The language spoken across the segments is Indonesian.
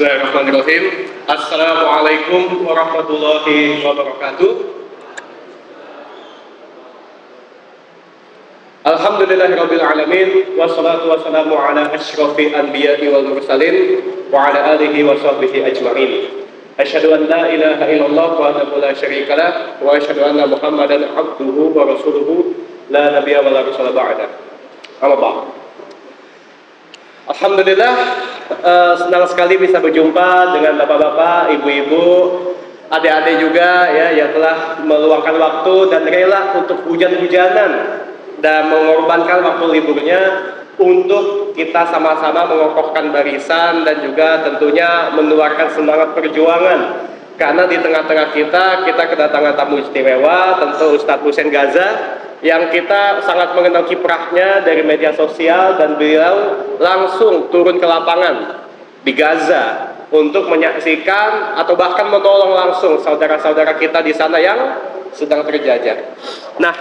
Bismillahirrahmanirrahim. Assalamualaikum warahmatullahi wabarakatuh. Alhamdulillahirabbil alamin wassalatu wassalamu ala asyrafil anbiya'i wal mursalin wa ala alihi wa sahbihi ajma'in. Asyhadu an la ilaha illallah wahdahu la syarika lah wa asyhadu anna Muhammadan abduhu wa rasuluhu la nabiyya wa la rasula ba'da. Amma ba'd. Alhamdulillah, senang sekali bisa berjumpa dengan bapak-bapak, ibu-ibu, adik-adik juga ya yang telah meluangkan waktu dan rela untuk hujan-hujanan dan mengorbankan waktu liburnya untuk kita sama-sama mengokohkan barisan dan juga tentunya menularkan semangat perjuangan. Karena di tengah-tengah kita kedatangan tamu istimewa, tentu Ustadz Husein Gaza, yang kita sangat mengenal kiprahnya dari media sosial, dan beliau langsung turun ke lapangan di Gaza untuk menyaksikan atau bahkan menolong langsung saudara-saudara kita di sana yang sedang terjajah. Nah,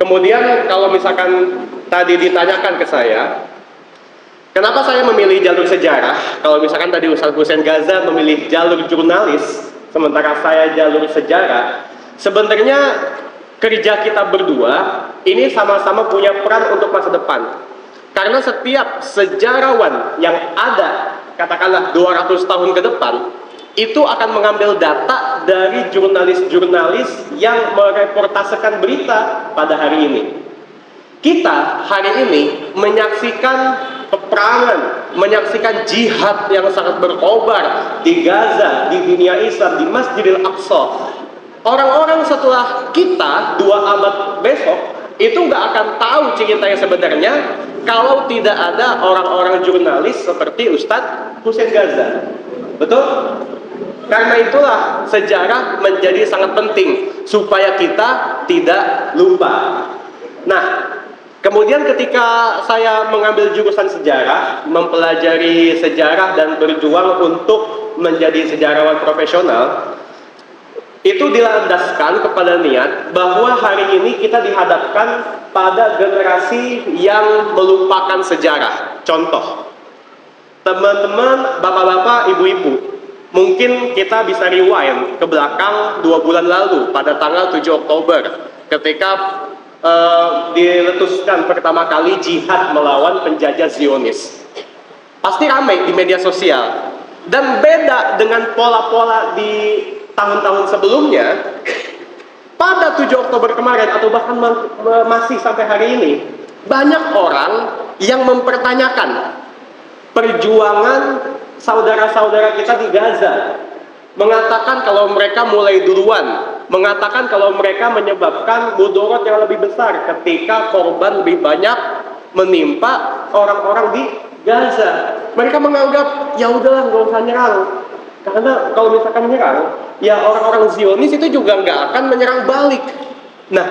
kemudian kalau misalkan tadi ditanyakan ke saya, kenapa saya memilih jalur sejarah? Kalau misalkan tadi Ustadz Husein Gaza memilih jalur jurnalis, sementara saya jalur sejarah, sebenarnya kerja kita berdua ini sama-sama punya peran untuk masa depan. Karena setiap sejarawan yang ada, katakanlah 200 tahun ke depan, itu akan mengambil data dari jurnalis-jurnalis yang mereportasekan berita pada hari ini. Kita hari ini menyaksikan peperangan, menyaksikan jihad yang sangat berkobar di Gaza, di dunia Islam, di Masjidil Aqsa. Orang-orang setelah kita 2 abad besok itu nggak akan tahu cerita yang sebenarnya kalau tidak ada orang-orang jurnalis seperti Ustadz Husein Gaza. Betul? Karena itulah sejarah menjadi sangat penting supaya kita tidak lupa. Nah, kemudian ketika saya mengambil jurusan sejarah, mempelajari sejarah dan berjuang untuk menjadi sejarawan profesional, itu dilandaskan kepada niat bahwa hari ini kita dihadapkan pada generasi yang melupakan sejarah. Contoh, teman-teman, bapak-bapak, ibu-ibu, mungkin kita bisa rewind ke belakang 2 bulan lalu pada tanggal 7 Oktober ketika diletuskan pertama kali jihad melawan penjajah Zionis. Pasti ramai di media sosial, dan beda dengan pola-pola di tahun-tahun sebelumnya. Pada 7 Oktober kemarin atau bahkan masih sampai hari ini, banyak orang yang mempertanyakan perjuangan saudara-saudara kita di Gaza, mengatakan kalau mereka mulai duluan, mengatakan kalau mereka menyebabkan mudorot yang lebih besar ketika korban lebih banyak menimpa orang-orang di Gaza. Mereka menganggap ya udahlah, nggak usah nyerang, karena kalau misalkan menyerang, ya orang-orang Zionis itu juga nggak akan menyerang balik. Nah,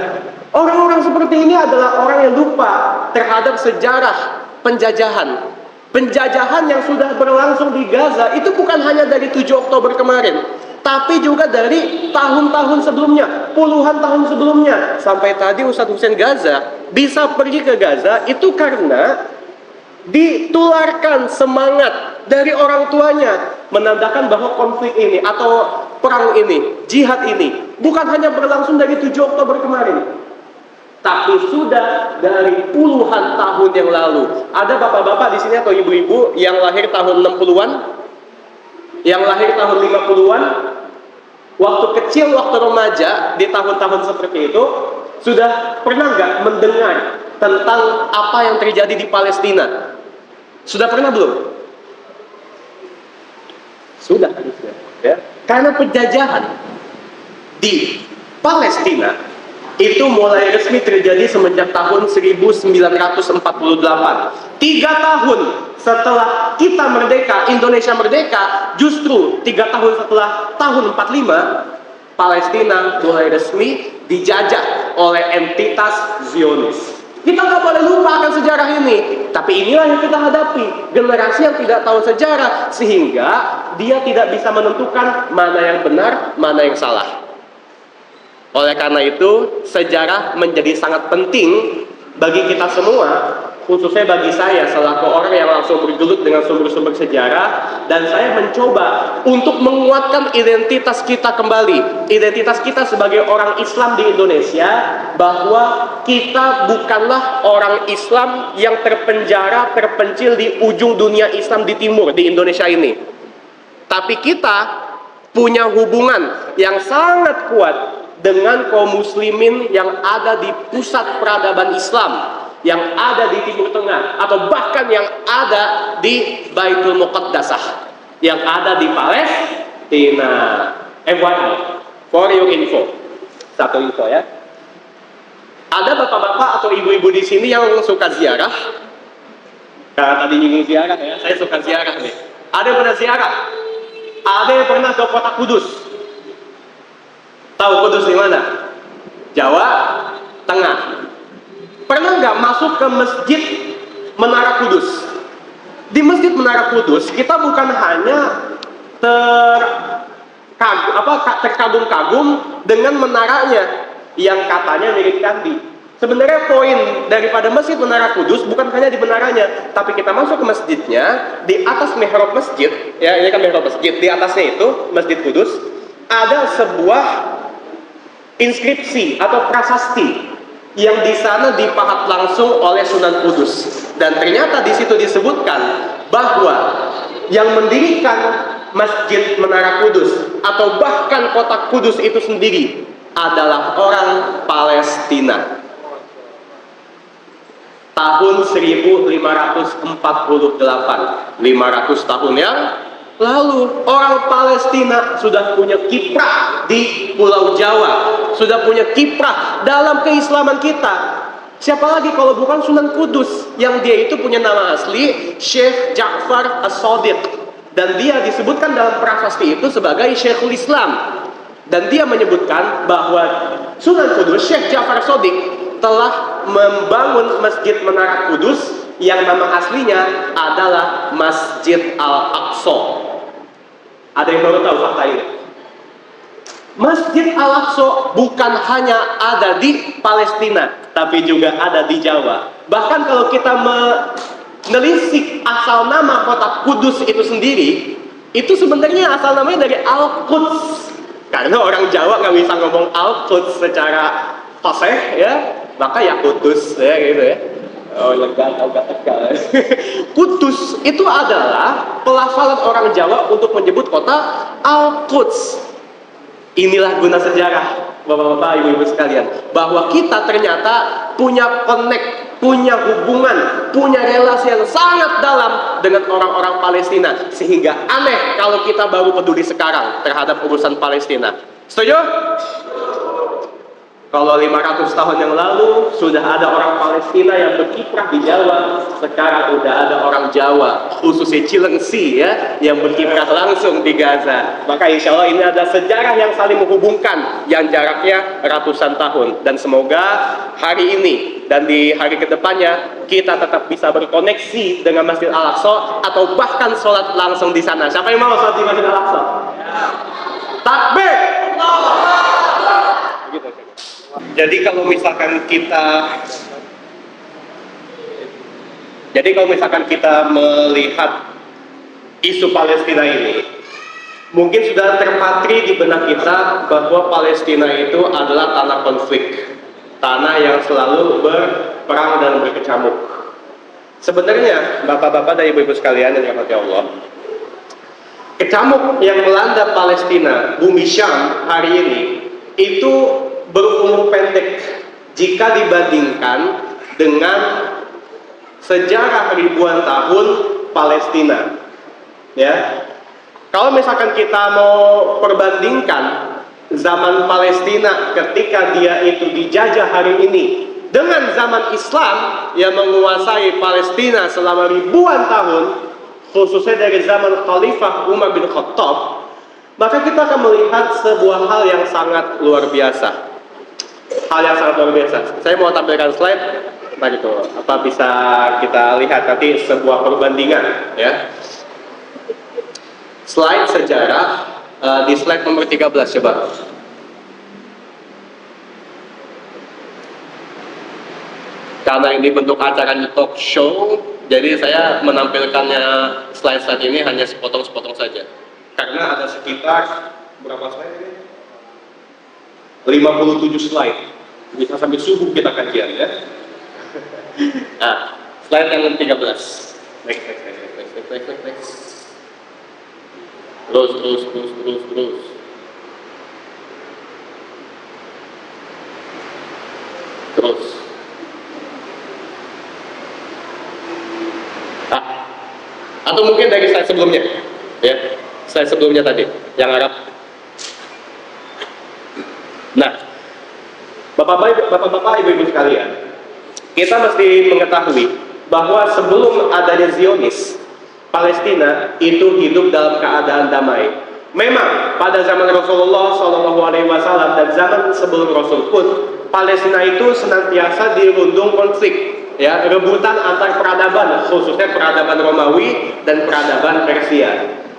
orang-orang seperti ini adalah orang yang lupa terhadap sejarah penjajahan. Penjajahan yang sudah berlangsung di Gaza itu bukan hanya dari 7 Oktober kemarin, tapi juga dari tahun-tahun sebelumnya, puluhan tahun sebelumnya. Sampai tadi Ustadz Husein Gaza bisa pergi ke Gaza itu karena ditularkan semangat dari orang tuanya, menandakan bahwa konflik ini atau perang ini, jihad ini bukan hanya berlangsung dari 7 Oktober kemarin, tapi sudah dari puluhan tahun yang lalu. Ada bapak-bapak di sini atau ibu-ibu yang lahir tahun 60-an, yang lahir tahun 50-an, waktu kecil, waktu remaja, di tahun-tahun seperti itu, sudah pernah nggak mendengar tentang apa yang terjadi di Palestina? Sudah pernah belum? Sudah, ya. Karena penjajahan di Palestina itu mulai resmi terjadi semenjak tahun 1948. 3 tahun setelah kita merdeka, Indonesia merdeka, justru 3 tahun setelah tahun 45, Palestina mulai resmi dijajah oleh entitas Zionis. Kita nggak boleh lupa akan sejarah ini. Tapi inilah yang kita hadapi, generasi yang tidak tahu sejarah, sehingga dia tidak bisa menentukan mana yang benar, mana yang salah. Oleh karena itu, sejarah menjadi sangat penting bagi kita semua khususnya bagi saya selaku orang yang langsung bergelut dengan sumber-sumber sejarah, dan saya mencoba untuk menguatkan identitas kita kembali, identitas kita sebagai orang Islam di Indonesia, bahwa kita bukanlah orang Islam yang terpenjara, terpencil di ujung dunia Islam di timur, di Indonesia ini. Tapi kita punya hubungan yang sangat kuat dengan kaum muslimin yang ada di pusat peradaban Islam, yang ada di Timur Tengah, atau bahkan yang ada di Baitul Muqaddasah, yang ada di Palestina. FYI, for your info, satu info ya. Ada bapak-bapak atau ibu-ibu di sini yang suka ziarah? Karena tadi nyinggung ziarah ya, saya suka ziarah nih. Ada yang pernah ziarah? Ada yang pernah ke kota Kudus? Tahu Kudus di mana? Jawa Tengah. Pernah nggak masuk ke masjid Menara Kudus? Di masjid Menara Kudus kita bukan hanya terkagum-kagum dengan menaranya yang katanya mirip candi. Sebenarnya poin daripada masjid Menara Kudus bukan hanya di menaranya, tapi kita masuk ke masjidnya, di atas mihrab masjid, ya ini kan mihrab masjid, di atasnya itu Masjid Kudus ada sebuah inskripsi atau prasasti yang di sana dipahat langsung oleh Sunan Kudus, dan ternyata di situ disebutkan bahwa yang mendirikan Masjid Menara Kudus atau bahkan kota Kudus itu sendiri adalah orang Palestina. Tahun 1548, 500 tahun yang lalu, orang Palestina sudah punya kiprah di Pulau Jawa, sudah punya kiprah dalam keislaman kita. Siapa lagi kalau bukan Sunan Kudus, yang dia itu punya nama asli Syekh Ja'far As-Shadiq, dan dia disebutkan dalam prasasti itu sebagai Syekhul Islam. Dan dia menyebutkan bahwa Sunan Kudus, Syekh Ja'far As-Shadiq, telah membangun Masjid Menara Kudus yang nama aslinya adalah Masjid Al-Aqsa. Ada yang baru tahu fakta ini? Masjid Al-Aqsa bukan hanya ada di Palestina, tapi juga ada di Jawa. Bahkan kalau kita menelisik asal nama kota Kudus itu sendiri, itu sebenarnya asal namanya dari Al-Quds. Karena orang Jawa nggak bisa ngomong Al-Quds secara fasih, ya, maka ya Kudus, ya gitu ya. Oh, lega, agak tegal. Kudus itu adalah pelafalan orang Jawa untuk menyebut kota Al-Quds. Inilah guna sejarah, bapak-bapak, ibu-ibu sekalian, bahwa kita ternyata punya connect, punya hubungan, punya relasi yang sangat dalam dengan orang-orang Palestina, sehingga aneh kalau kita baru peduli sekarang terhadap urusan Palestina. Setuju? Kalau 500 tahun yang lalu sudah ada orang Palestina yang berkiprah di Jawa, sekarang udah ada orang Jawa, khususnya Cilengsi ya, yang berkiprah langsung di Gaza. Maka insya Allah ini ada sejarah yang saling menghubungkan, yang jaraknya ratusan tahun. Dan semoga hari ini dan di hari kedepannya kita tetap bisa berkoneksi dengan Masjid Al-Aqsa, atau bahkan sholat langsung di sana. Siapa yang mau sholat di Masjid Al-Aqsa? Takbir! Gitu. Jadi kalau misalkan kita melihat isu Palestina ini, mungkin sudah terpatri di benak kita bahwa Palestina itu adalah tanah konflik, tanah yang selalu berperang dan berkecamuk. Sebenarnya bapak-bapak dan ibu-ibu sekalian yang dirahmati Allah, kecamuk yang melanda Palestina, bumi Syam hari ini, itu berumur pendek jika dibandingkan dengan sejarah ribuan tahun Palestina. Ya, kalau misalkan kita mau perbandingkan zaman Palestina ketika dia itu dijajah hari ini dengan zaman Islam yang menguasai Palestina selama ribuan tahun, khususnya dari zaman Khalifah Umar bin Khattab, maka kita akan melihat sebuah hal yang sangat luar biasa. Saya mau tampilkan slide, apa bisa kita lihat nanti sebuah perbandingan, ya. Slide sejarah di slide nomor 13 coba. karena ini bentuk acaranya talk show, jadi saya menampilkannya slide-slide ini hanya sepotong-sepotong saja. Karena ada sekitar berapa slide ini? 57 slide. Bisa sampai subuh kita kajian ya. Nah, slide yang 13. Next. Terus. Atau mungkin dari slide sebelumnya, ya, slide sebelumnya tadi, yang Arab. Nah, bapak-bapak, ibu-ibu sekalian, kita mesti mengetahui bahwa sebelum adanya Zionis, Palestina itu hidup dalam keadaan damai. Memang pada zaman Rasulullah SAW dan zaman sebelum Rasul pun, Palestina itu senantiasa dirundung konflik. Ya, rebutan antar peradaban, khususnya peradaban Romawi dan peradaban Persia,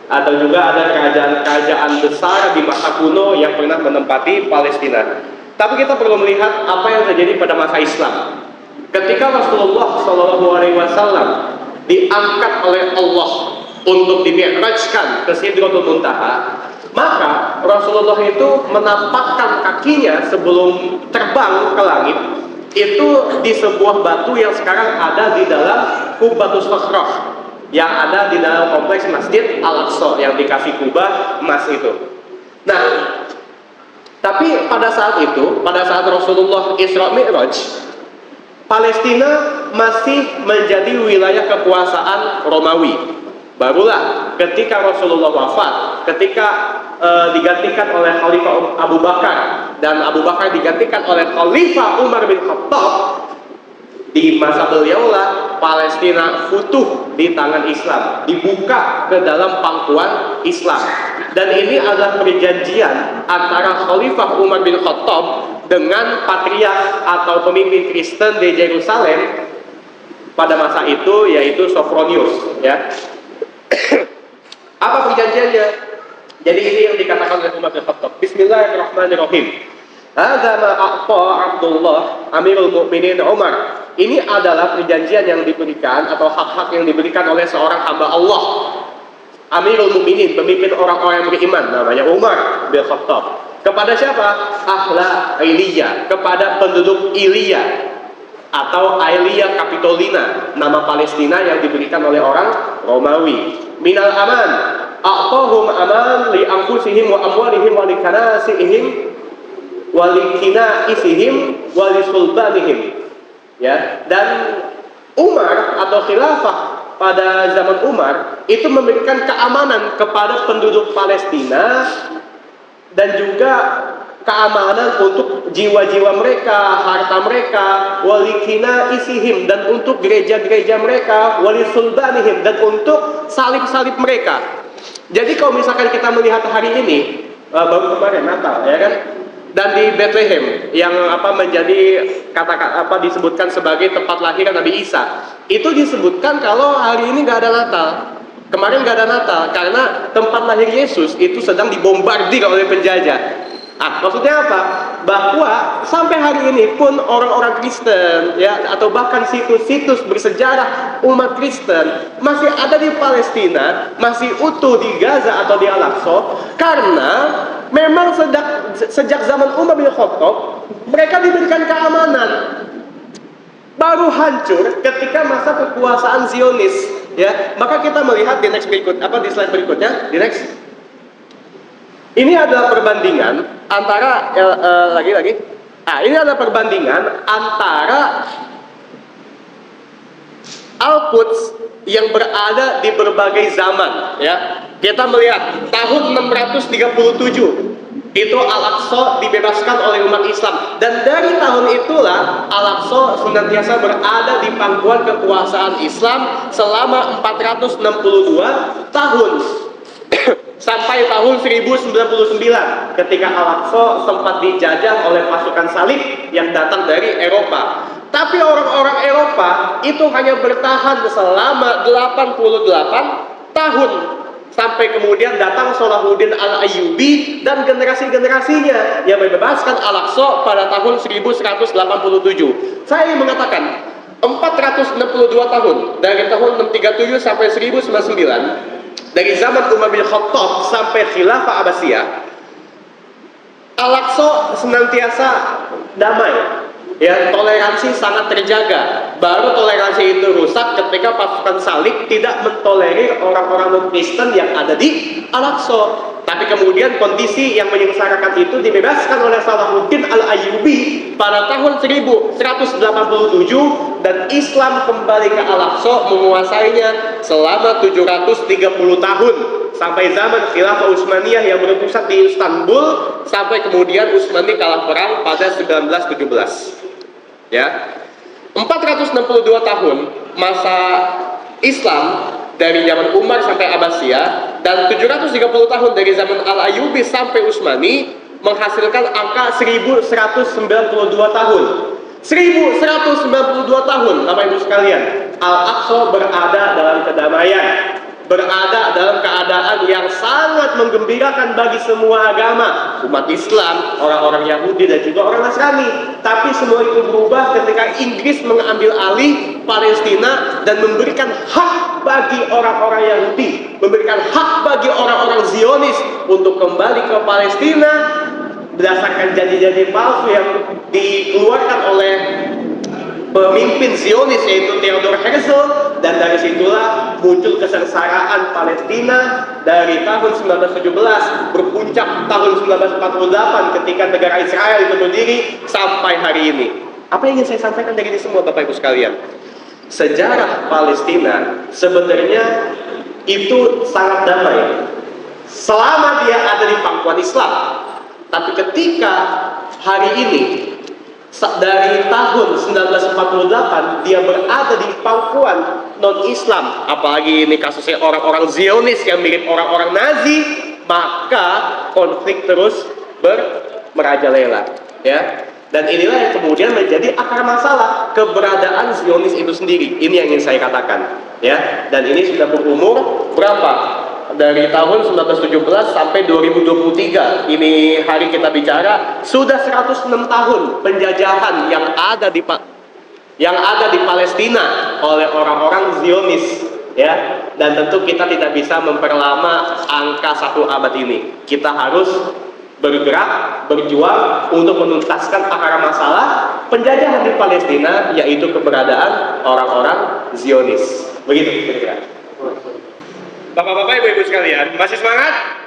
atau juga ada kerajaan-kerajaan besar di masa kuno yang pernah menempati Palestina. Tapi kita perlu melihat apa yang terjadi pada masa Islam. Ketika Rasulullah SAW diangkat oleh Allah untuk dimi'rajkan ke Sidratul Muntaha, maka Rasulullah itu menampakkan kakinya sebelum terbang ke langit itu di sebuah batu yang sekarang ada di dalam Qubbatus Sakhrah, yang ada di dalam kompleks Masjid Al-Aqsa yang dikasih kubah emas itu. Nah, tapi pada saat Rasulullah Isra Mi'raj, Palestina masih menjadi wilayah kekuasaan Romawi. Barulah ketika Rasulullah wafat, ketika digantikan oleh Khalifah Abu Bakar, dan Abu Bakar digantikan oleh Khalifah Umar bin Khattab, di masa beliaulah Palestina futuh di tangan Islam, dibuka ke dalam pangkuan Islam. Dan ini adalah perjanjian antara Khalifah Umar bin Khattab dengan patriark atau pemimpin Kristen di Yerusalem pada masa itu, yaitu Sophronius, ya. Apa perjanjiannya? Jadi ini yang dikatakan oleh Umar bin Khattab. Bismillahirrahmanirrahim. Hadza ma a'ta Abdullah Amirul Mukminin Umar. Ini adalah perjanjian yang diberikan atau hak-hak yang diberikan oleh seorang hamba Allah, Amirul Mukminin, pemimpin orang-orang yang beriman, namanya Umar bin Khattab. Kepada siapa? Ahla Iliyah, kepada penduduk Iliyah atau Aelia Capitolina, nama Palestina yang diberikan oleh orang Romawi. Minal aman, a'tahum aman li anfusihim wa amwalihim wa li kanasihim wa li kinaisihim wa li sulbanihim. Ya, dan Umar atau khilafah pada zaman Umar itu memberikan keamanan kepada penduduk Palestina dan juga keamanan untuk jiwa-jiwa mereka, harta mereka, walikina isihim, dan untuk gereja-gereja mereka, walisulbanihim, dan untuk salib-salib mereka. Jadi kalau misalkan kita melihat hari ini, baru kemarin Natal, ya kan? Dan di Bethlehem yang menjadi kata-kata disebutkan sebagai tempat lahiran Nabi Isa, itu disebutkan kalau hari ini nggak ada Natal. Kemarin nggak ada Natal karena tempat lahir Yesus itu sedang dibombardir oleh penjajah. Maksudnya apa? Bahwa sampai hari ini pun orang-orang Kristen, ya, atau bahkan situs-situs bersejarah umat Kristen masih ada di Palestina, masih utuh di Gaza atau di Al-Aqsa, karena memang sejak zaman Umar bin Khattab mereka diberikan keamanan. Baru hancur ketika masa kekuasaan Zionis, ya. Maka kita melihat di di slide berikutnya, di next. Ini adalah perbandingan antara ini adalah perbandingan antara Al-Quds yang berada di berbagai zaman, ya. Kita melihat tahun 637 itu Al-Aqsa dibebaskan oleh umat Islam, dan dari tahun itulah Al-Aqsa senantiasa berada di pangkuan kekuasaan Islam selama 462 tahun. Sampai tahun 1099 ketika Al-Aqsa sempat dijajah oleh pasukan salib yang datang dari Eropa. Tapi orang-orang Eropa itu hanya bertahan selama 88 tahun, sampai kemudian datang Salahuddin Al-Ayyubi dan generasi-generasinya yang membebaskan Al-Aqsa pada tahun 1187. Saya ingin mengatakan 462 tahun, dari tahun 637 sampai 1099, dari zaman Umar bin Khattab sampai Khilafah Abbasiyah, Al-Aqsa senantiasa damai. Ya, toleransi sangat terjaga. Baru toleransi itu rusak ketika pasukan salib tidak mentolerir orang-orang non-Kristen yang ada di Al-Aqsa. Tapi kemudian kondisi yang menyengsarakan itu dibebaskan oleh Salahuddin Al-Ayyubi pada tahun 1187 dan Islam kembali ke Al-Aqsa menguasainya selama 730 tahun sampai zaman Khilafah Utsmaniyah yang berpusat di Istanbul, sampai kemudian Utsmani kalah perang pada 1917. Ya, 462 tahun masa Islam dari zaman Umar sampai Abbasiyah dan 730 tahun dari zaman Al-Ayyubi sampai Utsmani menghasilkan angka 1192 tahun. 1192 tahun, Bapak Ibu sekalian, Al-Aqsa berada dalam kedamaian, berada dalam keadaan yang sangat menggembirakan bagi semua agama, umat Islam, orang-orang Yahudi dan juga orang Nasrani. Tapi semua itu berubah ketika Inggris mengambil alih Palestina dan memberikan hak bagi orang-orang Yahudi, memberikan hak bagi orang-orang Zionis untuk kembali ke Palestina berdasarkan janji-janji palsu yang dikeluarkan oleh pemimpin Zionis yaitu Theodor Herzl. Dan dari situlah muncul kesengsaraan Palestina dari tahun 1917 berpuncak tahun 1948 ketika negara Israel itu berdiri sampai hari ini. Apa yang ingin saya sampaikan dari ini semua, Bapak Ibu sekalian? Sejarah Palestina sebenarnya itu sangat damai selama dia ada di pangkuan Islam. Tapi ketika hari ini dari tahun 1948 dia berada di pangkuan non-Islam, apalagi ini kasusnya orang-orang Zionis yang mirip orang-orang Nazi, maka konflik terus merajalela, ya. Dan inilah yang kemudian menjadi akar masalah keberadaan Zionis itu sendiri. Ini yang ingin saya katakan, ya. Dan ini sudah berumur berapa? Dari tahun 1917 sampai 2023. Ini hari kita bicara sudah 106 tahun penjajahan yang ada di Palestina oleh orang-orang Zionis, ya. Dan tentu kita tidak bisa memperlama angka 1 abad ini. Kita harus bergerak, berjuang untuk menuntaskan akar masalah penjajahan di Palestina, yaitu keberadaan orang-orang Zionis. Begitu kira-kira. Bapak-bapak, ibu-ibu sekalian, masih semangat?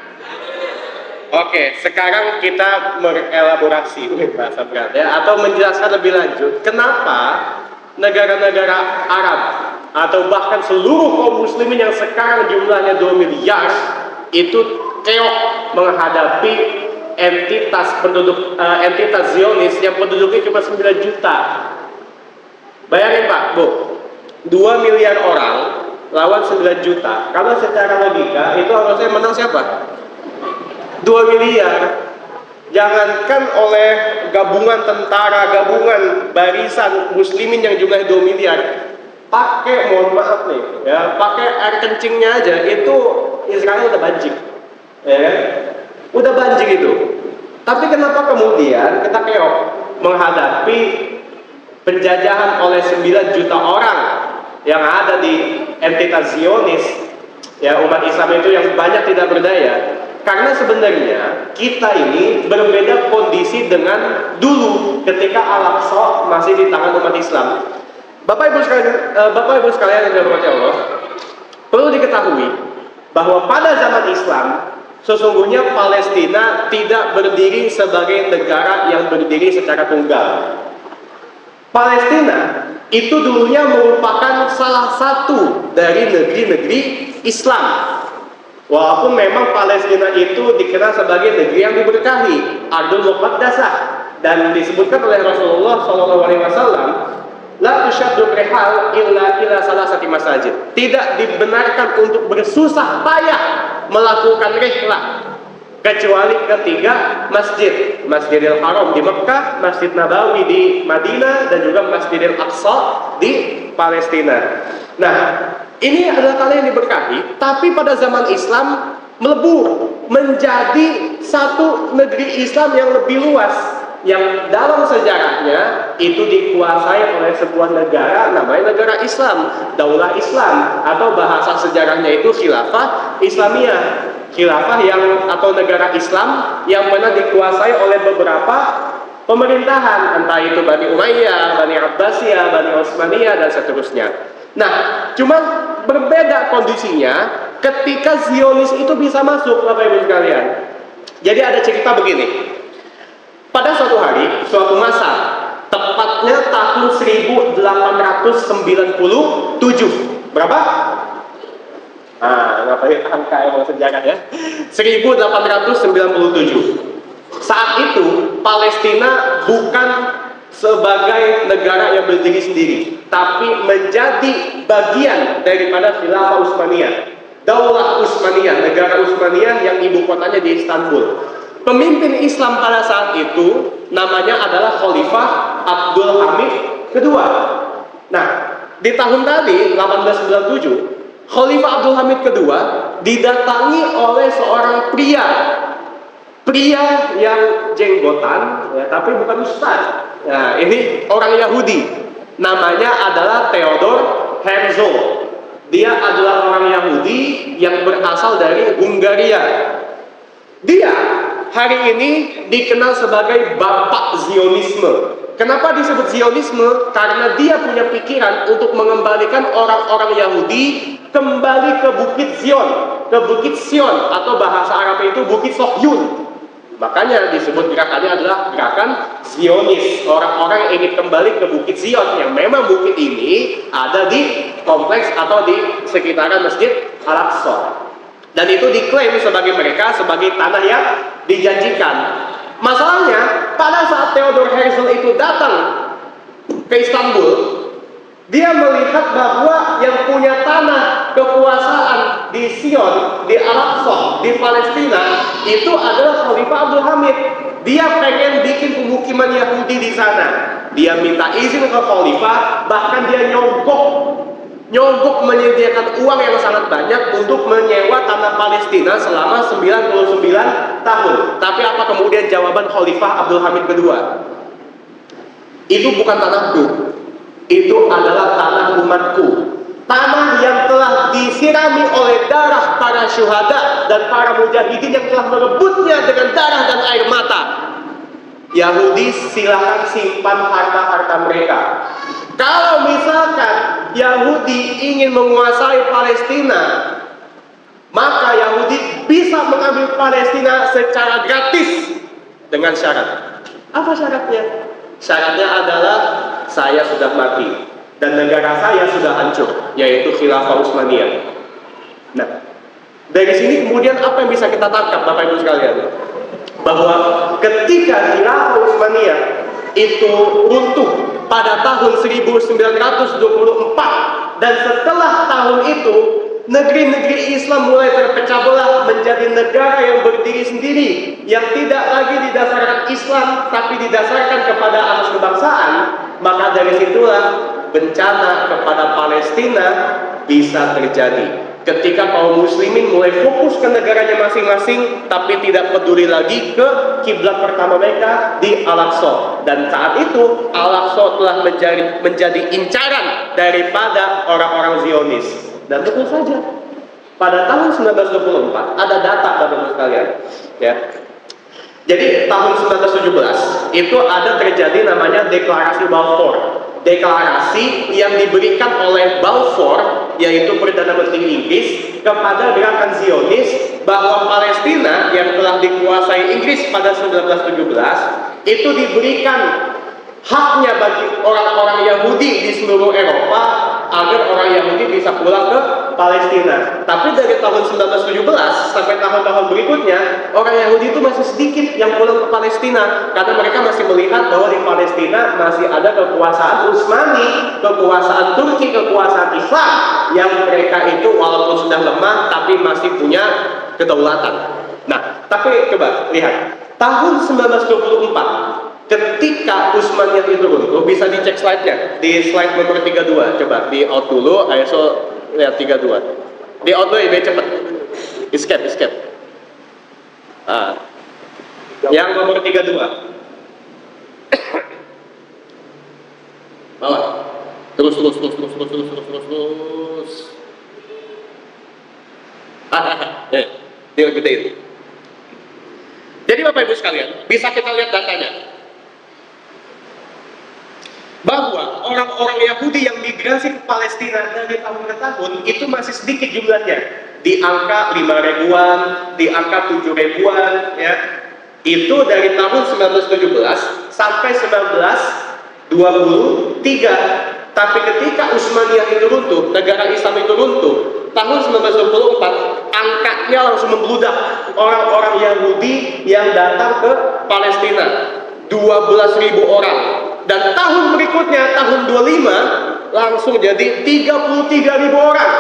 Oke, sekarang kita mengelaborasi bahasa berat, ya, atau menjelaskan lebih lanjut kenapa negara-negara Arab atau bahkan seluruh kaum muslimin yang sekarang jumlahnya 2 miliar itu keok menghadapi entitas Zionis yang penduduknya cuma 9 juta. Bayangin Pak, Bu, 2 miliar orang lawan 9 juta. Kalau secara logika itu harusnya menang siapa? 2 miliar. Jangankan oleh gabungan tentara, gabungan barisan muslimin yang jumlahnya 2 miliar, pakai, mohon maaf nih, ya, pakai air kencingnya aja itu Israel udah banjir, ya kan? Udah banjir itu. Tapi kenapa kemudian kita keok menghadapi penjajahan oleh 9 juta orang yang ada di entitas Zionis, ya, umat Islam itu yang banyak tidak berdaya? Karena sebenarnya kita ini berbeda kondisi dengan dulu ketika Al-Aqsa masih di tangan umat Islam. Bapak Ibu sekalian yang dirahmati Allah, perlu diketahui bahwa pada zaman Islam sesungguhnya Palestina tidak berdiri sebagai negara yang berdiri secara tunggal. Palestina itu dulunya merupakan salah satu dari negeri-negeri Islam. Walaupun memang Palestina itu dikenal sebagai negeri yang diberkahi, Ardul Muqaddasah, dan disebutkan oleh Rasulullah SAW, la tusyaddu rihal illa salasati masajid. Tidak dibenarkan untuk bersusah payah melakukan rihlah kecuali ketiga masjid: Masjidil Haram di Mekah, Masjid Nabawi di Madinah, dan juga Masjidil Aqsa di Palestina. Nah, ini adalah tanah yang diberkahi, tapi pada zaman Islam melebur menjadi satu negeri Islam yang lebih luas. yang dalam sejarahnya itu dikuasai oleh sebuah negara namanya negara Islam, Daulah Islam, atau bahasa sejarahnya itu khilafah Islamiyah. Khilafah yang atau negara Islam yang pernah dikuasai oleh beberapa pemerintahan, entah itu Bani Umayyah, Bani Abbasiyah, Bani Utsmaniyah, dan seterusnya. Nah, cuma berbeda kondisinya ketika Zionis itu bisa masuk, Bapak Ibu sekalian. Jadi ada cerita begini. Pada suatu hari, suatu masa, tepatnya tahun 1897. Berapa? Ngapain angka emang sejarah ya? 1897. Saat itu Palestina bukan sebagai negara yang berdiri sendiri, tapi menjadi bagian daripada Khilafah Utsmaniyah, Daulah Utsmaniyah, negara Utsmaniyah yang ibu kotanya di Istanbul. Pemimpin Islam pada saat itu namanya adalah Khalifah Abdul Hamid kedua. Nah, di tahun tadi 1897, Khalifah Abdul Hamid kedua didatangi oleh seorang pria yang jenggotan, ya, tapi bukan ustaz. Nah, ini orang Yahudi, namanya adalah Theodor Herzl. Dia adalah orang Yahudi yang berasal dari Hungaria. Dia hari ini dikenal sebagai Bapak Zionisme. Kenapa disebut Zionisme? Karena dia punya pikiran untuk mengembalikan orang-orang Yahudi kembali ke Bukit Zion, ke Bukit Sion, atau bahasa Arabnya itu Bukit Sohyun. Makanya disebut gerakannya adalah gerakan Zionis. Orang-orang yang ingin kembali ke Bukit Zion, yang memang bukit ini ada di kompleks atau di sekitaran Masjid Al-Aqsa. Dan itu diklaim sebagai mereka sebagai tanah yang dijanjikan. Masalahnya, pada saat Theodor Herzl itu datang ke Istanbul, dia melihat bahwa yang punya tanah kekuasaan di Sion, di Al-Aqsa, di Palestina, itu adalah Khalifah Abdul Hamid. Dia pengen bikin pemukiman Yahudi di sana. Dia minta izin ke Khalifah, bahkan dia nyogok menyediakan uang yang sangat banyak untuk menyewa tanah Palestina selama 99 tahun. Tapi apa kemudian jawaban Khalifah Abdul Hamid kedua? Itu bukan tanahku, itu adalah tanah umatku. Tanah yang telah disirami oleh darah para syuhada dan para mujahidin yang telah merebutnya dengan darah dan air mata. Yahudi silakan simpan harta-harta mereka. Kalau misalkan Yahudi ingin menguasai Palestina, maka Yahudi bisa mengambil Palestina secara gratis dengan syarat. Apa syaratnya? Syaratnya adalah saya sudah mati dan negara saya sudah hancur, yaitu Khilafah Utsmaniyah. Nah, dari sini kemudian apa yang bisa kita tangkap, Bapak Ibu sekalian? Bahwa ketika Khilafah Utsmaniyah itu runtuh pada tahun 1924, dan setelah tahun itu negeri-negeri Islam mulai terpecah belah menjadi negara yang berdiri sendiri, yang tidak lagi didasarkan Islam tapi didasarkan kepada asas kebangsaan. Maka dari situlah bencana kepada Palestina bisa terjadi. Ketika kaum muslimin mulai fokus ke negaranya masing-masing, tapi tidak peduli lagi ke kiblat pertama mereka di Al-Aqsa. Dan saat itu Al-Aqsa telah menjadi incaran daripada orang-orang Zionis. Dan betul saja, pada tahun 1924 ada data, Bapak-Ibu sekalian, ya. Jadi tahun 1917 itu ada terjadi namanya Deklarasi Balfour. Deklarasi yang diberikan oleh Balfour, yaitu Perdana Menteri Inggris, kepada gerakan Zionis bahwa Palestina yang telah dikuasai Inggris pada 1917 itu diberikan haknya bagi orang-orang Yahudi di seluruh Eropa agar orang Yahudi bisa pulang ke Palestina. Tapi dari tahun 1917 sampai tahun-tahun berikutnya, orang Yahudi itu masih sedikit yang pulang ke Palestina karena mereka masih melihat bahwa di Palestina masih ada kekuasaan Utsmani, kekuasaan Turki, kekuasaan Islam yang mereka itu walaupun sudah lemah tapi masih punya kedaulatan. Nah, tapi coba lihat tahun 1924 ketika Utsmaniyah itu runtuh, bisa dicek slide-nya di slide nomor 32. Coba di out dulu, ISO lihat 32. Di out dulu lebih cepat. Escape. Yang nomor 32. Dia gede itu. Jadi Bapak Ibu sekalian, bisa kita lihat datanya bahwa orang-orang Yahudi yang migrasi ke Palestina dari tahun ke tahun itu masih sedikit jumlahnya, di angka 5 ribuan, di angka 7 ribuan, ya. Itu dari tahun 1917 sampai 1923. Tapi ketika Utsmaniyah itu runtuh, negara Islam itu runtuh, tahun 1924 angkanya langsung membludak. Orang-orang Yahudi yang datang ke Palestina 12.000 orang. Dan tahun berikutnya, tahun 25, langsung jadi 33.000 orang.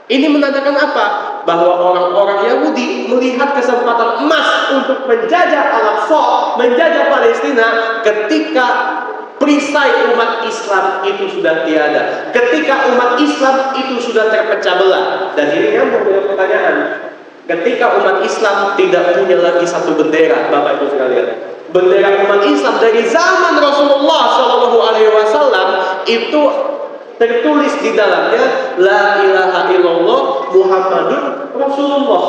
Ini menandakan apa? Bahwa orang-orang Yahudi melihat kesempatan emas untuk menjajah Al-Aqsa, menjajah Palestina ketika perisai umat Islam itu sudah tiada, ketika umat Islam itu sudah terpecah belah. Dan ini nyambung dengan pertanyaan, ketika umat Islam tidak punya lagi satu bendera, Bapak Ibu sekalian, bendera umat Islam dari zaman Rasulullah SAW itu tertulis di dalamnya La ilaha illallah Muhammadun Rasulullah.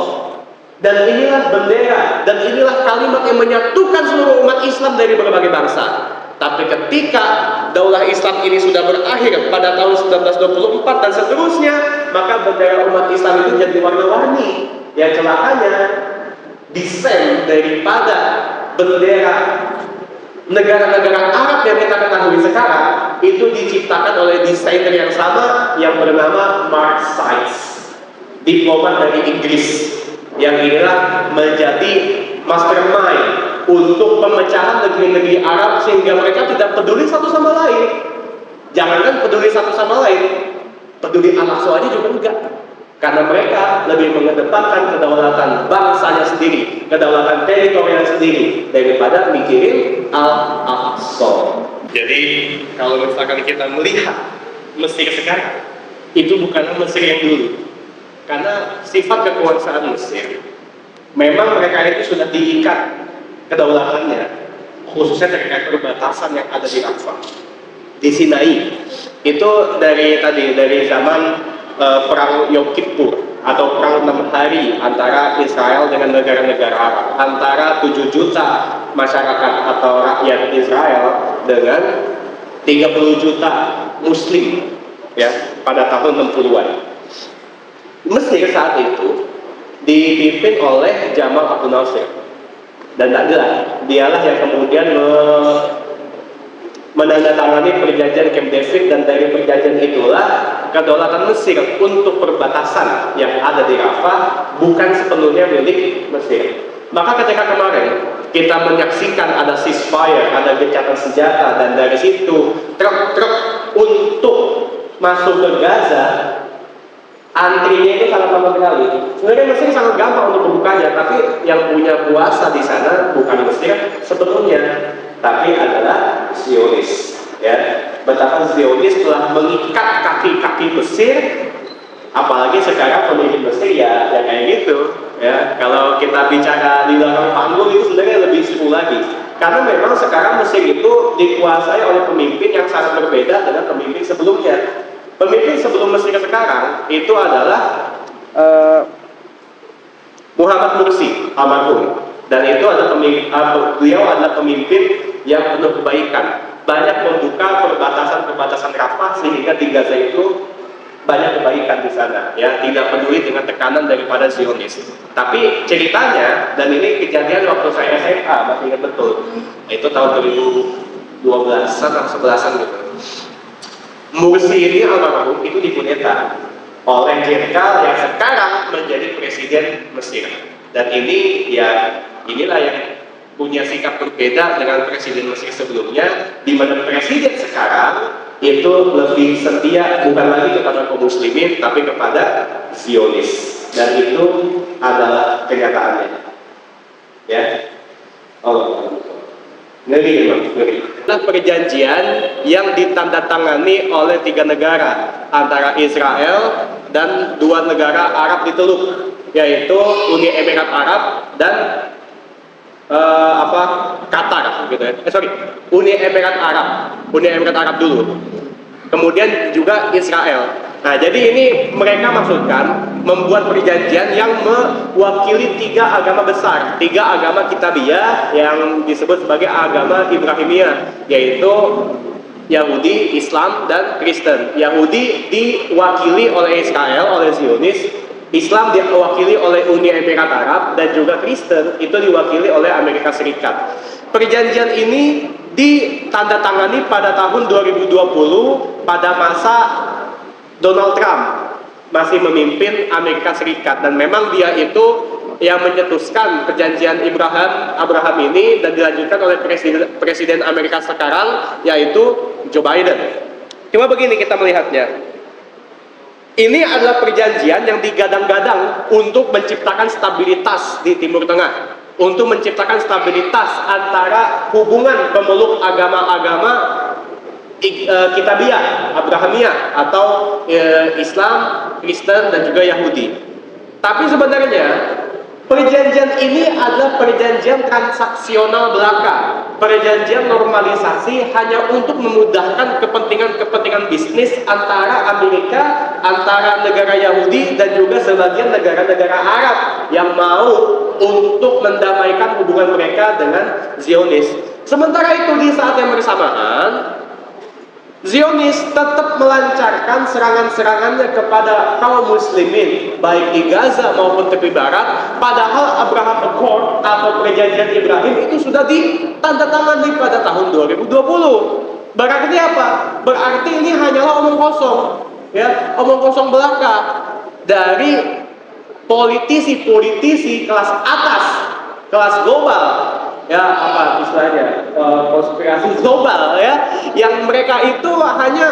Dan inilah bendera, dan inilah kalimat yang menyatukan seluruh umat Islam dari berbagai bangsa. Tapi ketika daulah Islam ini sudah berakhir pada tahun 1924 dan seterusnya, maka bendera umat Islam itu jadi warna-warni. Ya, celakanya desain daripada bendera negara-negara Arab yang kita ketahui sekarang itu diciptakan oleh desainer yang sama yang bernama Mark Sykes, diplomat dari Inggris, yang inilah menjadi mastermind untuk pemecahan negeri-negeri Arab sehingga mereka tidak peduli satu sama lain. Jangankan peduli satu sama lain, peduli Al-Aqsa aja juga enggak. Karena mereka lebih mengedepankan kedaulatan bangsanya sendiri, kedaulatan teritorial sendiri, daripada mikirin Al-Aqsa. Jadi kalau misalkan kita melihat Mesir sekarang, itu bukanlah Mesir yang dulu. Karena sifat kekuasaan Mesir, memang mereka itu sudah diikat kedaulatannya, khususnya terkait perbatasan yang ada di Rafah, di Sinai. Itu dari zaman perang Yom Kippur atau perang 6 hari antara Israel dengan negara-negara Arab, antara 7 juta masyarakat atau rakyat Israel dengan 30 juta Muslim, ya, pada tahun 60-an. Mesir saat itu dipimpin oleh Jamal Abdel Nasser. Dan dialah yang kemudian menandatangani perjanjian Camp David, dan dari perjanjian itulah kedaulatan Mesir untuk perbatasan yang ada di Rafah bukan sepenuhnya milik Mesir. Maka ketika kemarin kita menyaksikan ada ceasefire, ada gencatan senjata, dan dari situ truk-truk untuk masuk ke Gaza, antrinya itu sangat lama sekali. Sebenarnya Mesir sangat gampang untuk membukanya, tapi yang punya kuasa di sana bukan Mesir sebetulnya, tapi adalah Zionis. Ya, betapa Zionis telah mengikat kaki-kaki Mesir, apalagi sekarang pemimpin Mesir ya kayak gitu. Ya, kalau kita bicara di belakang panggung itu sebenarnya lebih seru lagi, karena memang sekarang Mesir itu dikuasai oleh pemimpin yang sangat berbeda dengan pemimpin sebelumnya. Pemimpin sebelum Mesir sekarang itu adalah Muhammad Mursi almarhum, dan itu adalah beliau adalah pemimpin yang penuh kebaikan, banyak membuka perbatasan Rafah sehingga di Gaza itu banyak kebaikan di sana, ya, tidak peduli dengan tekanan daripada Zionis. Tapi ceritanya, dan ini kejadian waktu saya SMA, masih ingat betul, itu tahun 2012-an atau 11-an gitu. Mursi ini almarhum itu dikudeta oleh jenderal yang sekarang menjadi presiden Mesir. Dan ini ya, inilah yang punya sikap berbeda dengan presiden Mesir sebelumnya, di mana presiden sekarang itu lebih setia bukan lagi kepada kaum muslimin tapi kepada Zionis, dan itu adalah kenyataannya. Ya, Allah. Ngeri memang, ngeri. Nah, perjanjian yang ditandatangani oleh 3 negara antara Israel dan 2 negara Arab di Teluk, yaitu Uni Emirat Arab dan Qatar, gitu ya. Uni Emirat Arab dulu. kemudian juga Israel. Nah, jadi ini mereka maksudkan membuat perjanjian yang mewakili 3 agama besar, 3 agama Kitabiyah yang disebut sebagai agama Ibrahimiyah, yaitu Yahudi, Islam, dan Kristen. Yahudi diwakili oleh Israel, oleh Zionis, Islam diwakili oleh Uni Emirat Arab, dan juga Kristen itu diwakili oleh Amerika Serikat. Perjanjian ini ditandatangani pada tahun 2020 pada masa Donald Trump masih memimpin Amerika Serikat, dan memang dia itu yang mencetuskan perjanjian Abraham ini dan dilanjutkan oleh Presiden Amerika sekarang, yaitu Joe Biden. Cuma begini kita melihatnya. Ini adalah perjanjian yang digadang-gadang untuk menciptakan stabilitas di Timur Tengah, untuk menciptakan stabilitas antara hubungan pemeluk agama-agama Kitabiyah, Abrahamiyah, atau Islam, Kristen, dan juga Yahudi. Tapi sebenarnya perjanjian ini adalah perjanjian transaksional belaka, perjanjian normalisasi hanya untuk memudahkan kepentingan-kepentingan bisnis antara Amerika, antara negara Yahudi, dan juga sebagian negara-negara Arab yang mau untuk mendamaikan hubungan mereka dengan Zionis. Sementara itu di saat yang bersamaan, Zionis tetap melancarkan serangan-serangannya kepada kaum muslimin baik di Gaza maupun tepi barat, padahal Abraham Accord atau perjanjian Ibrahim itu sudah ditandatangani pada tahun 2020. Berarti apa? Berarti ini hanyalah omong kosong, ya, omong kosong belaka dari politisi-politisi kelas atas, kelas global, ya, apa istilahnya, konspirasi global, ya, yang mereka itu hanya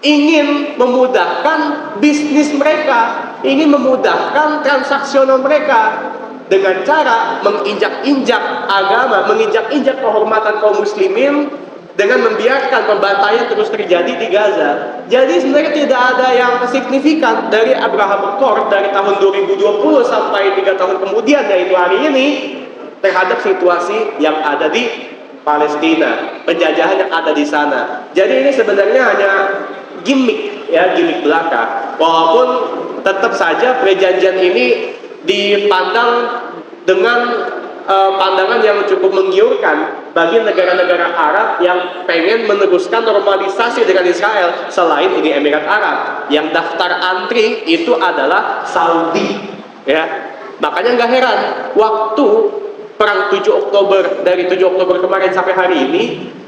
ingin memudahkan bisnis mereka, ingin memudahkan transaksional mereka dengan cara menginjak-injak agama, menginjak-injak kehormatan kaum muslimin dengan membiarkan pembantaian terus terjadi di Gaza. Jadi sebenarnya tidak ada yang signifikan dari Abraham Accord dari tahun 2020 sampai 3 tahun kemudian, yaitu hari ini, terhadap situasi yang ada di Palestina, penjajahan yang ada di sana. Jadi ini sebenarnya hanya gimmick, ya, gimmick belaka. Walaupun tetap saja perjanjian ini dipandang dengan pandangan yang cukup menggiurkan bagi negara-negara Arab yang pengen meneruskan normalisasi dengan Israel selain Uni Emirat Arab. Yang daftar antri itu adalah Saudi, ya. Makanya nggak heran waktu perang 7 Oktober, dari 7 Oktober kemarin sampai hari ini,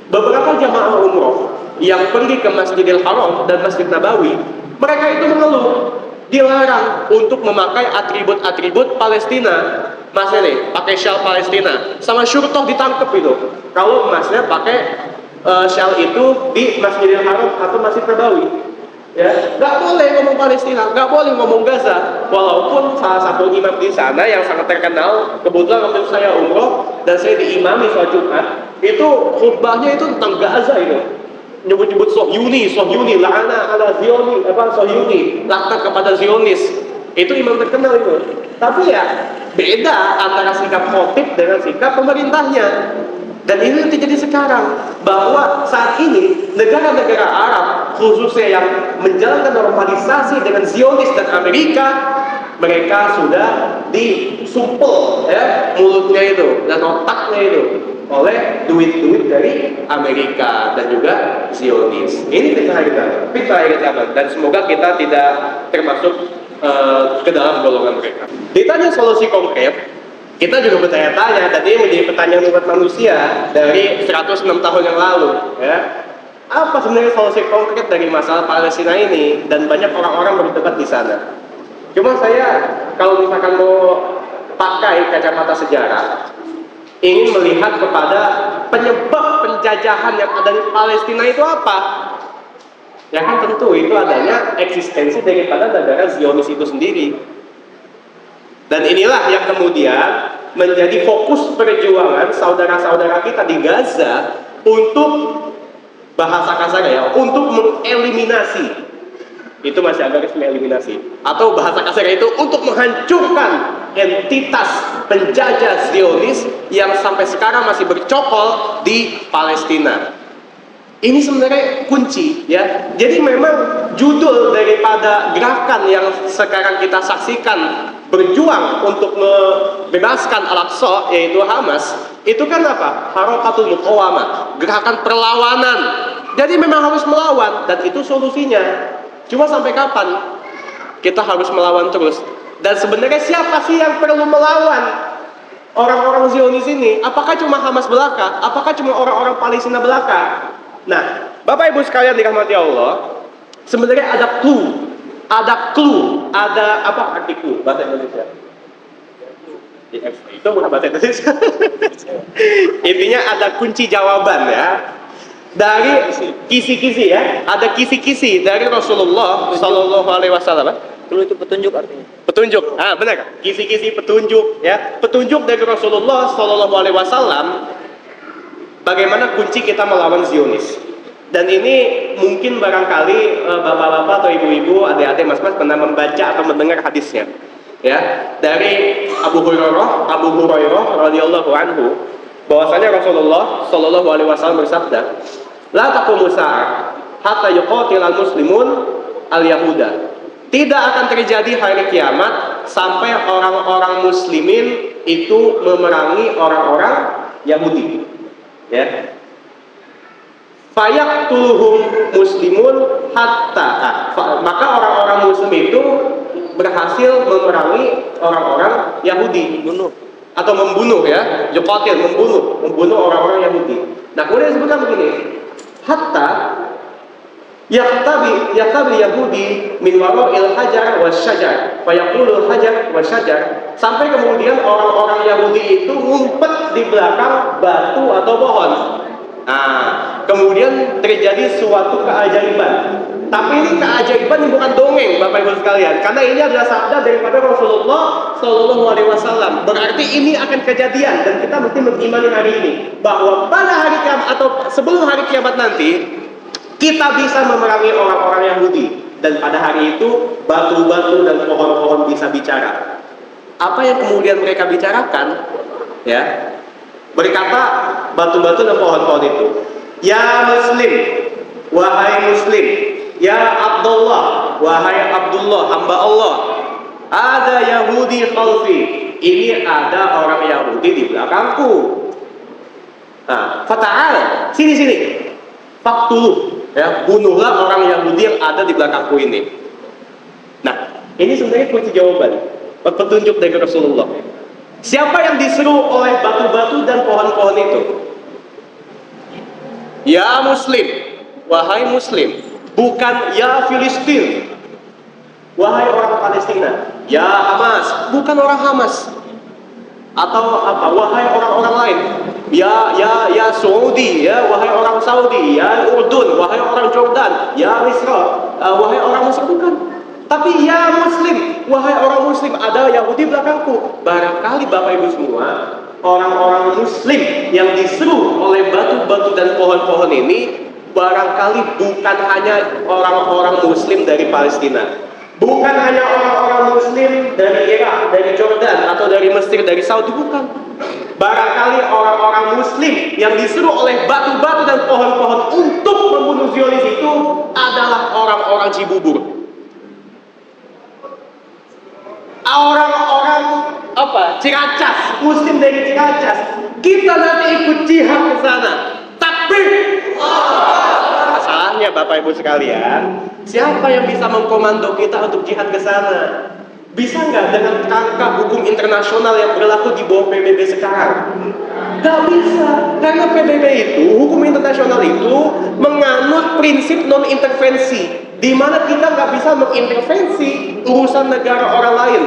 beberapa jamaah umroh yang pergi ke Masjidil Haram dan Masjid Nabawi, mereka itu mengeluh dilarang untuk memakai atribut-atribut Palestina. Masnya nih pakai syal Palestina, sama syurtoh ditangkep itu kalau masnya pakai syal itu di Masjidil Haram atau Masjid Nabawi. Ya, nggak boleh ngomong Palestina, nggak boleh ngomong Gaza. Walaupun salah satu imam di sana yang sangat terkenal, kebetulan waktu saya umroh dan saya diimami sholat Jumat, itu khutbahnya itu tentang Gaza itu, nyebut-nyebut Sohyuni, la'ana ala Zioni, Sohyuni, laknat kepada Zionis. Itu imam terkenal itu. Tapi ya beda antara sikap khotib dengan sikap pemerintahnya. Dan ini terjadi sekarang, bahwa saat ini negara-negara Arab khususnya yang menjalankan normalisasi dengan Zionis dan Amerika, mereka sudah disumpel, ya, mulutnya itu dan otaknya itu oleh duit-duit dari Amerika dan juga Zionis. Ini fitnah kita, dan semoga kita tidak termasuk ke dalam golongan mereka. Ditanya solusi konkret, kita juga bertanya-tanya, dan ini menjadi pertanyaan umat manusia dari 106 tahun yang lalu, ya. Apa sebenarnya solusi konkret dari masalah Palestina ini? Dan banyak orang-orang berdebat di sana. Cuma saya kalau misalkan mau pakai kacamata sejarah, ingin melihat kepada penyebab penjajahan yang ada di Palestina itu apa? Ya kan tentu itu adanya eksistensi daripada negara Zionis itu sendiri. Dan inilah yang kemudian menjadi fokus perjuangan saudara-saudara kita di Gaza untuk, bahasa kasarnya ya, untuk mengeliminasi, itu masih agak mengeliminasi, atau bahasa kasarnya itu untuk menghancurkan entitas penjajah Zionis yang sampai sekarang masih bercokol di Palestina. Ini sebenarnya kunci, ya. Jadi memang judul daripada gerakan yang sekarang kita saksikan berjuang untuk membebaskan Al-Aqsa, yaitu Hamas, itu kan apa? Harakatul Muqawamah, gerakan perlawanan. Jadi memang harus melawan, dan itu solusinya. Cuma sampai kapan? Kita harus melawan terus. Dan sebenarnya siapa sih yang perlu melawan orang-orang Zionis ini? Apakah cuma Hamas belaka? Apakah cuma orang-orang Palestina belaka? Nah, Bapak Ibu sekalian dirahmati Allah, sebenarnya ada clue, ada apa arti clue bahasa Indonesia? Itu bukan bahasa Indonesia. Intinya ada kunci jawaban, ya, dari kisi-kisi, ya, ada kisi-kisi dari Rasulullah Shallallahu Alaihi Wasallam. Clue itu petunjuk artinya. Petunjuk, benar. Kisi-kisi petunjuk, ya, petunjuk dari Rasulullah Shallallahu Alaihi Wasallam. Bagaimana kunci kita melawan Zionis? Dan ini mungkin barangkali bapak-bapak atau ibu-ibu, adik-adik, mas-mas pernah membaca atau mendengar hadisnya, ya, dari Abu Hurairah radhiyallahu anhu, bahwasanya Rasulullah Shallallahu Alaihi Wasallam bersabda, "La taqumu sa'ah hatta yuqatilal muslimun al-yahuda." Tidak akan terjadi hari kiamat sampai orang-orang muslimin itu memerangi orang-orang Yahudi. Ya, fayaqtuluhum muslimun hatta, maka orang-orang muslim itu berhasil memerangi orang-orang Yahudi, atau membunuh, ya, yuqatil, membunuh orang-orang Yahudi. Nah, kemudian disebutkan begini, hatta yaqtabi Yahudi min wara'il hajar wasyajar, fayaqulul hajar wasyajar, sampai kemudian orang-orang Yahudi itu ngumpet di belakang batu atau pohon. Nah, kemudian terjadi suatu keajaiban. Tapi ini keajaiban ini bukan dongeng, Bapak Ibu sekalian, karena ini adalah sabda daripada Rasulullah Shallallahu Alaihi Wasallam. Berarti ini akan kejadian, dan kita mesti mengimani hari ini bahwa pada hari kiamat atau sebelum hari kiamat nanti kita bisa memerangi orang-orang Yahudi, dan pada hari itu batu-batu dan pohon-pohon bisa bicara. Apa yang kemudian mereka bicarakan? Ya, berkata batu-batu dan pohon-pohon itu, "Ya Muslim, wahai Muslim, ya Abdullah, wahai Abdullah, hamba Allah, ada Yahudi khalfi, ini ada orang Yahudi di belakangku. Nah, fata'al, sini, faktuluh, ya, bunuhlah orang Yahudi yang ada di belakangku ini." Nah, ini sebenarnya kunci jawaban, petunjuk dari Rasulullah. Siapa yang diseru oleh batu-batu dan pohon-pohon itu? Ya Muslim, wahai Muslim, bukan ya Filistin, wahai orang Palestina. Ya Hamas, bukan orang Hamas. Atau apa? Wahai orang-orang lain. Ya Saudi, ya wahai orang Saudi, ya Urdun, wahai orang Jordan, ya Misra, wahai orang Mesir, bukan. Tapi ya Muslim, wahai orang Muslim, ada Yahudi belakangku. Barangkali Bapak Ibu semua, orang-orang Muslim yang diseru oleh batu-batu dan pohon-pohon ini barangkali bukan hanya orang-orang Muslim dari Palestina, bukan hanya orang-orang Muslim dari Irak, dari Jordan, atau dari Mesir, dari Saudi, bukan. Barangkali orang-orang Muslim yang disuruh oleh batu-batu dan pohon-pohon untuk membunuh Zionis itu adalah orang-orang Cibubur. Orang-orang Ciracas, Muslim dari Ciracas. Kita nanti ikut jihad ke sana. Takbir! Masalahnya Bapak Ibu sekalian, siapa yang bisa mengkomando kita untuk jihad ke sana? Bisa nggak dengan kerangka hukum internasional yang berlaku di bawah PBB sekarang? Nggak bisa, karena PBB itu, hukum internasional itu menganut prinsip non-intervensi, di mana kita nggak bisa mengintervensi urusan negara orang lain.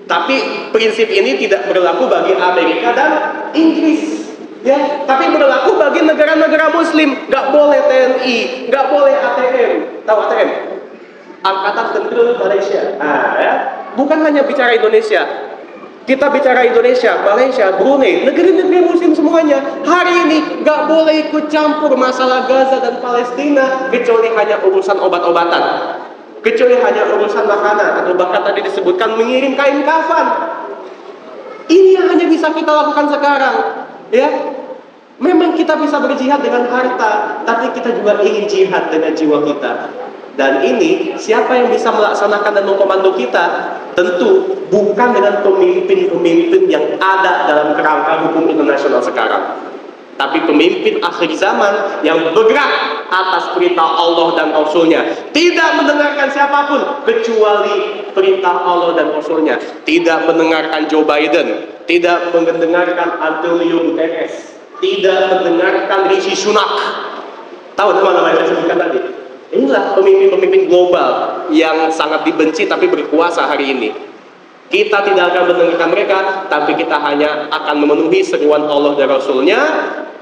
Tapi prinsip ini tidak berlaku bagi Amerika dan Inggris, ya. Tapi berlaku bagi negara-negara Muslim. Nggak boleh TNI, nggak boleh ATM. Tahu ATM? Angkatan Tentara Malaysia. Ya. Bukan hanya bicara Indonesia. Kita bicara Indonesia, Malaysia, Brunei, negeri-negeri Muslim semuanya. Hari ini nggak boleh ikut campur masalah Gaza dan Palestina, kecuali hanya urusan obat-obatan, kecuali hanya urusan makanan, atau bahkan tadi disebutkan mengirim kain kafan. Ini yang hanya bisa kita lakukan sekarang, ya. Memang kita bisa berjihad dengan harta, tapi kita juga ingin jihad dengan jiwa kita. Dan ini, siapa yang bisa melaksanakan dan mengkomando kita? Tentu bukan dengan pemimpin-pemimpin yang ada dalam kerangka hukum internasional sekarang, tapi pemimpin akhir zaman yang bergerak atas perintah Allah dan Rasulnya, tidak mendengarkan siapapun kecuali perintah Allah dan Rasulnya. Tidak mendengarkan Joe Biden, tidak mendengarkan Antonio Guterres, tidak mendengarkan Rishi Sunak. Tahu nama-nama yang saya sebutkan tadi? Inilah pemimpin-pemimpin global yang sangat dibenci tapi berkuasa hari ini. Kita tidak akan mendengarkan mereka, tapi kita hanya akan memenuhi seruan Allah dan Rasulnya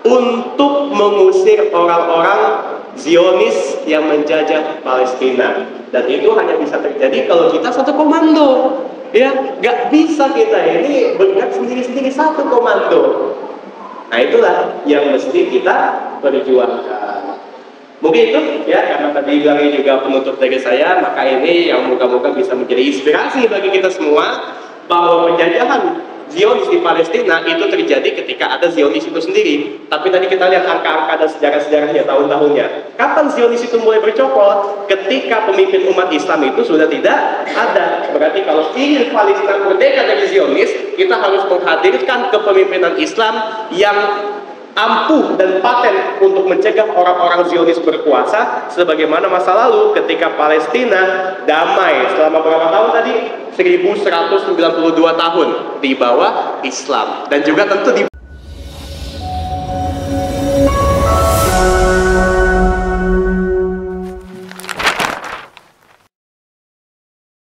untuk mengusir orang-orang Zionis yang menjajah Palestina. Dan itu hanya bisa terjadi kalau kita satu komando. Ya, nggak bisa kita ini bergerak sendiri-sendiri, satu komando. Nah, itulah yang mesti kita perjuangkan. Mungkin itu ya, karena tadi bilangnya juga penutup dari saya, maka ini yang moga-moga bisa menjadi inspirasi bagi kita semua bahwa penjajahan Zionis di Palestina itu terjadi ketika ada Zionis itu sendiri. Tapi tadi kita lihat angka-angka dan sejarah-sejarahnya, tahun-tahunnya. Kapan Zionis itu mulai bercokol? Ketika pemimpin umat Islam itu sudah tidak ada. Berarti kalau ingin Palestina merdeka dari Zionis, kita harus menghadirkan kepemimpinan Islam yang ampuh dan paten untuk mencegah orang-orang Zionis berkuasa, sebagaimana masa lalu ketika Palestina damai selama berapa tahun tadi? 1192 tahun di bawah Islam, dan juga tentu di